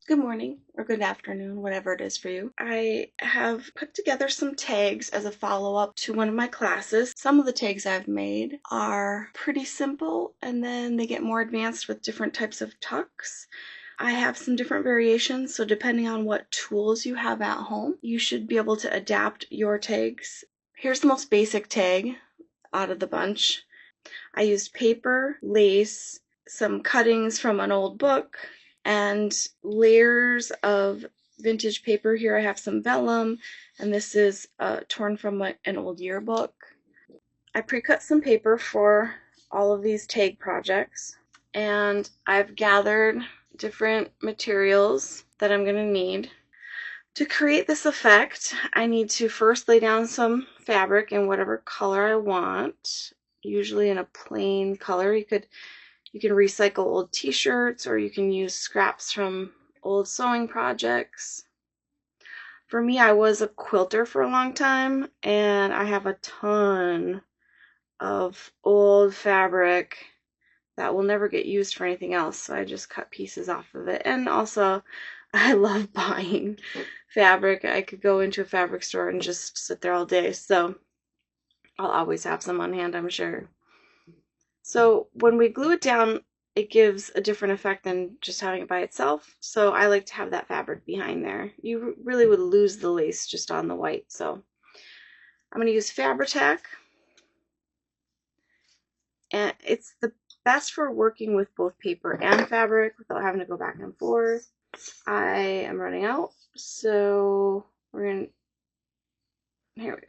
Good morning or good afternoon, whatever it is for you. I have put together some tags as a follow-up to one of my classes. Some of the tags I've made are pretty simple and then they get more advanced with different types of tucks. I have some different variations, so depending on what tools you have at home, you should be able to adapt your tags. Here's the most basic tag out of the bunch. I used paper, lace, some cuttings from an old book, and layers of vintage paper. Here I have some vellum, and this is torn from an old yearbook. I pre-cut some paper for all of these tag projects, and I've gathered different materials that I'm going to need. To create this effect, I need to first lay down some fabric in whatever color I want, usually in a plain color. You can recycle old t-shirts, or you can use scraps from old sewing projects. For me, I was a quilter for a long time, and I have a ton of old fabric that will never get used for anything else, so I just cut pieces off of it. And also, I love buying fabric. I could go into a fabric store and just sit there all day, so I'll always have some on hand, I'm sure. So when we glue it down, it gives a different effect than just having it by itself. So I like to have that fabric behind there. You really would lose the lace just on the white. So I'm going to use Fabri-Tac. And it's the best for working with both paper and fabric without having to go back and forth. I am running out, so we're going to, here we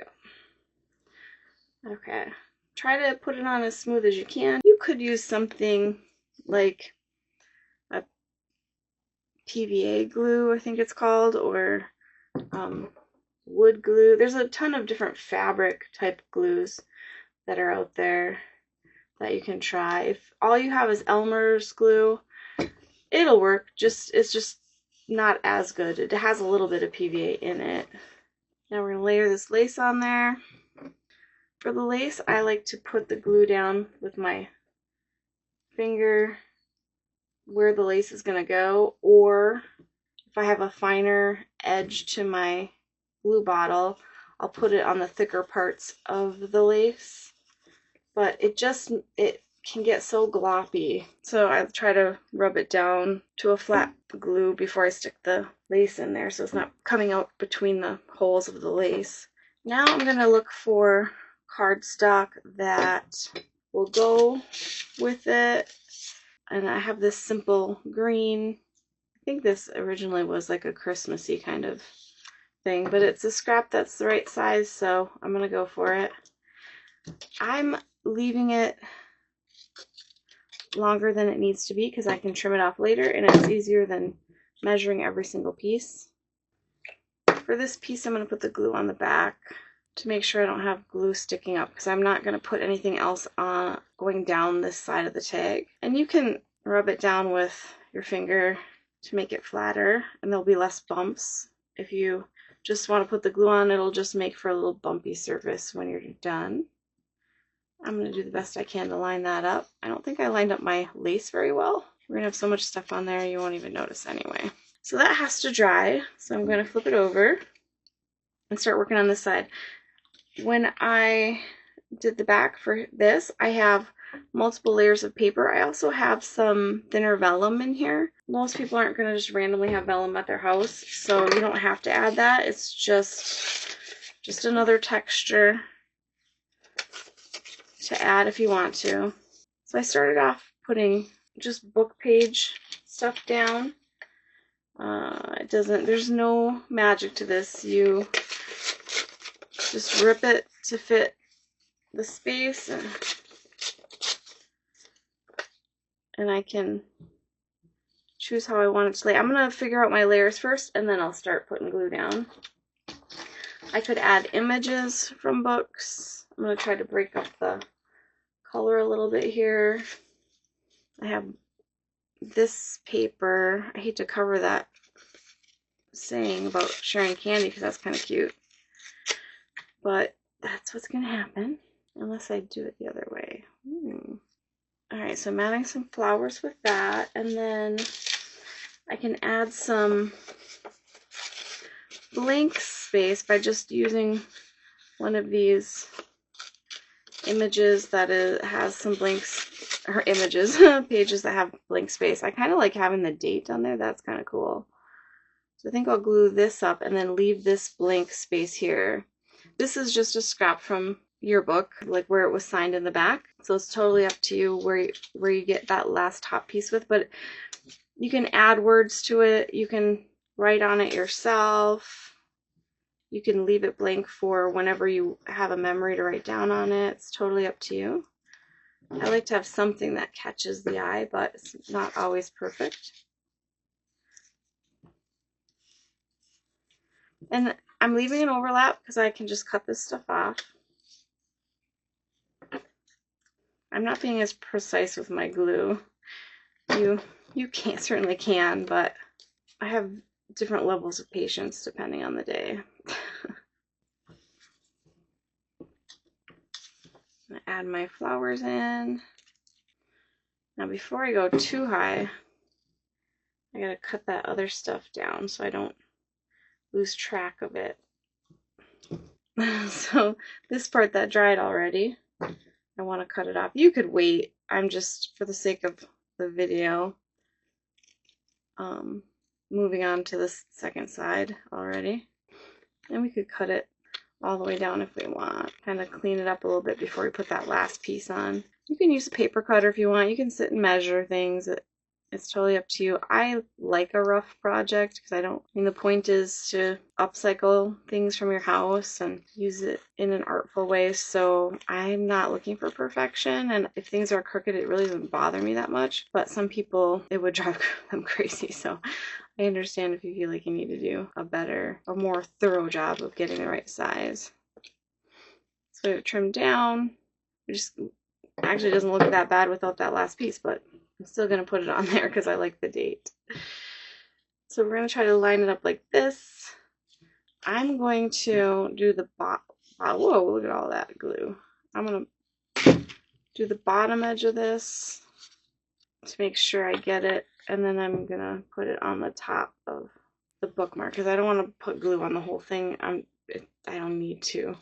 go. Okay. Try to put it on as smooth as you can. You could use something like a PVA glue, I think it's called, or wood glue. There's a ton of different fabric type glues that are out there that you can try. If all you have is Elmer's glue, it'll work. It's just not as good. It has a little bit of PVA in it. Now we're going to layer this lace on there. For the lace, I like to put the glue down with my finger where the lace is going to go, or if I have a finer edge to my glue bottle, I'll put it on the thicker parts of the lace. But it can get so gloppy, so I try to rub it down to a flat glue before I stick the lace in there so it's not coming out between the holes of the lace. Now I'm going to look for cardstock that will go with it, and I have this simple green. I think this originally was like a Christmassy kind of thing, but it's a scrap that's the right size, so I'm going to go for it. I'm leaving it longer than it needs to be because I can trim it off later, and it's easier than measuring every single piece. For this piece, I'm going to put the glue on the back to make sure I don't have glue sticking up, because I'm not going to put anything else on going down this side of the tag. And you can rub it down with your finger to make it flatter, and there'll be less bumps. If you just want to put the glue on, it'll just make for a little bumpy surface when you're done. I'm going to do the best I can to line that up. I don't think I lined up my lace very well. We're going to have so much stuff on there you won't even notice anyway. So that has to dry, so I'm going to flip it over and start working on this side. When I did the back for this, I have multiple layers of paper. I also have some thinner vellum in here. Most people aren't going to just randomly have vellum at their house, so you don't have to add that. It's just another texture to add if you want to. So I started off putting just book page stuff down. There's no magic to this. You just rip it to fit the space, and I can choose how I want it to lay. I'm going to figure out my layers first, and then I'll start putting glue down. I could add images from books. I'm going to try to break up the color a little bit here. I have this paper. I hate to cover that saying about sharing candy because that's kind of cute, but that's what's going to happen unless I do it the other way. Alright, so I'm adding some flowers with that, and then I can add some blank space by just using one of these images that has some blanks, or images, pages that have blank space. I kind of like having the date on there. That's kind of cool. So I think I'll glue this up and then leave this blank space here. This is just a scrap from your book, like where it was signed in the back. So it's totally up to you where you get that last top piece with, but you can add words to it. You can write on it yourself. You can leave it blank for whenever you have a memory to write down on it. It's totally up to you. I like to have something that catches the eye, but it's not always perfect. And I'm leaving an overlap because I can just cut this stuff off. I'm not being as precise with my glue. You certainly can, but I have different levels of patience depending on the day. I'm gonna add my flowers in. Now before I go too high, I gotta cut that other stuff down so I don't lose track of it. So this part that dried already, I want to cut it off. You could wait. I'm just, for the sake of the video, moving on to the second side already. And we could cut it all the way down if we want. Kind of clean it up a little bit before we put that last piece on. You can use a paper cutter if you want. You can sit and measure things. It's totally up to you. I like a rough project because the point is to upcycle things from your house and use it in an artful way. So I'm not looking for perfection. And if things are crooked, it really doesn't bother me that much. But some people, it would drive them crazy. So I understand if you feel like you need to do a more thorough job of getting the right size. So I trim down. Actually doesn't look that bad without that last piece, but I'm still going to put it on there because I like the date. So we're going to try to line it up like this. I'm going to do the bottom. Whoa, look at all that glue. I'm going to do the bottom edge of this to make sure I get it. And then I'm going to put it on the top of the bookmark because I don't want to put glue on the whole thing. I don't need to.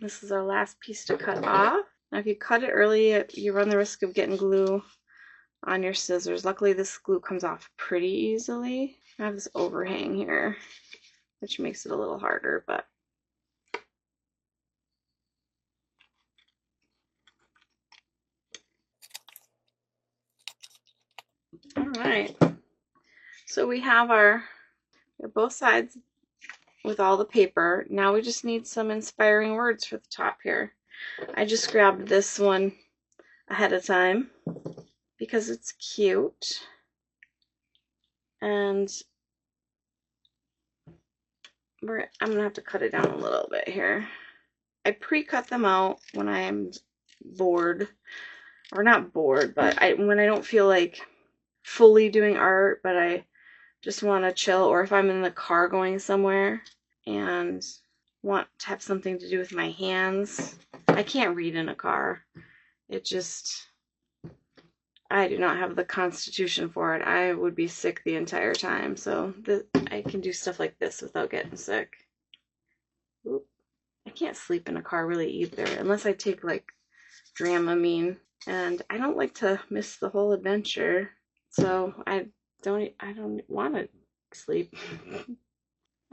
This is our last piece to cut off. Now if you cut it early, you run the risk of getting glue on your scissors. Luckily this glue comes off pretty easily. I have this overhang here, which makes it a little harder, but all right. So we have both sides with all the paper. Now we just need some inspiring words for the top here. I just grabbed this one ahead of time because it's cute. And I'm gonna have to cut it down a little bit here. I pre-cut them out when I am bored, or not bored, but when I don't feel like fully doing art, but I just want to chill, or if I'm in the car going somewhere and want to have something to do with my hands. I can't read in a car. I do not have the constitution for it. I would be sick the entire time. So I can do stuff like this without getting sick. Oop. I can't sleep in a car really either, unless I take like Dramamine. And I don't like to miss the whole adventure. So I don't want to sleep.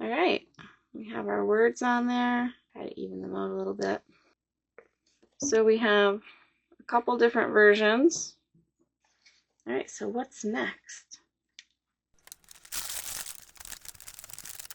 All right, we have our words on there. Try to even them out a little bit. So we have a couple different versions. All right, so what's next?